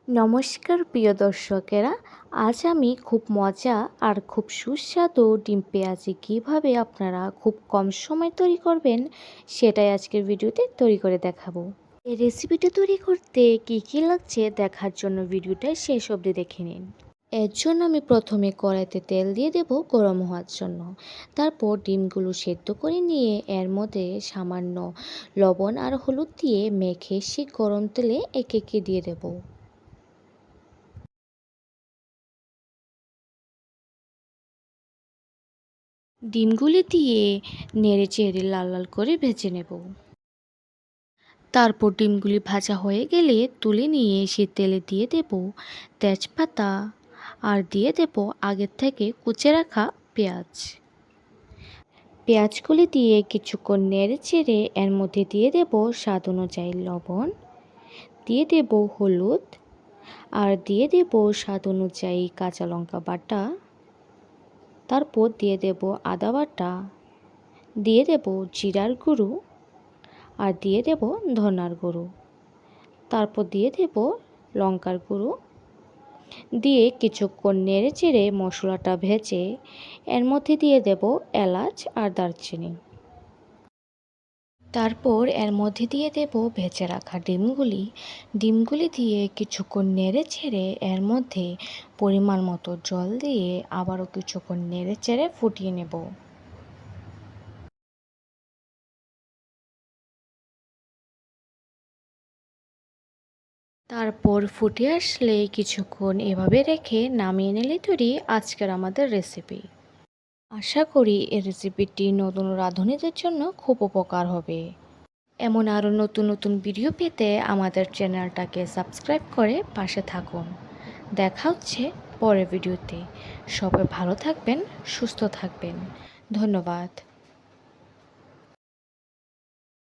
নমস্কার প্রিয় দর্শকেরা, আজ আমি খুব মজা আর খুব সুস্বাদু ডিম পেঁয়াজি কীভাবে আপনারা খুব কম সময় তৈরি করবেন সেটাই আজকের ভিডিওতে তৈরি করে দেখাবো। এই রেসিপিটা তৈরি করতে কী কী লাগছে দেখার জন্য ভিডিওটা শেষ অবধি দেখে নিন। এর জন্য আমি প্রথমে কড়াইতে তেল দিয়ে দেব গরম হওয়ার জন্য। তারপর ডিমগুলো সেদ্ধ করে নিয়ে এর মধ্যে সামান্য লবণ আর হলুদ দিয়ে মেখে সেই গরম তেলে একে একে দিয়ে দেবো। ডিমগুলি দিয়ে নেড়ে চেড়ে লাল লাল করে ভেজে নেব। তারপর ডিমগুলি ভাজা হয়ে গেলে তুলে নিয়ে সে তেলে দিয়ে দেব তেজপাতা আর দিয়ে দেব আগের থেকে কুচে রাখা পেঁয়াজ। পেঁয়াজগুলি দিয়ে কিছুক্ষণ নেড়ে চেড়ে এর মধ্যে দিয়ে দেব স্বাদ অনুযায়ী লবণ, দিয়ে দেব হলুদ আর দিয়ে দেব স্বাদ অনুযায়ী কাঁচা লঙ্কা বাটা। তারপর দিয়ে দেব আদা বাটা, দিয়ে দেব জিরার গুঁড়ো আর দিয়ে দেব ধনার গুঁড়ো। তারপর দিয়ে দেব লঙ্কার গুঁড়ো দিয়ে কিছুক্ষণ নেড়ে চেড়ে মশলাটা ভেজে এর মধ্যে দিয়ে দেব এলাচ আর দারচিনি। তারপর এর মধ্যে দিয়ে দেব ভেজে রাখা ডিমগুলি দিয়ে কিছুক্ষণ নেড়ে চেড়ে এর মধ্যে পরিমাণ মতো জল দিয়ে আবারও কিছুক্ষণ নেড়ে চেড়ে ফুটিয়ে নেব। তারপর ফুটে আসলে কিছুক্ষণ এভাবে রেখে নামিয়ে নিলে তৈরি আজকের আমাদের রেসিপি। আশা করি এই রেসিপিটি নতুন রাঁধুনিদের জন্য খুব উপকার হবে। এমন আরও নতুন নতুন ভিডিও পেতে আমাদের চ্যানেলটাকে সাবস্ক্রাইব করে পাশে থাকুন। দেখা হচ্ছে পরের ভিডিওতে। সবাই ভালো থাকবেন, সুস্থ থাকবেন। ধন্যবাদ।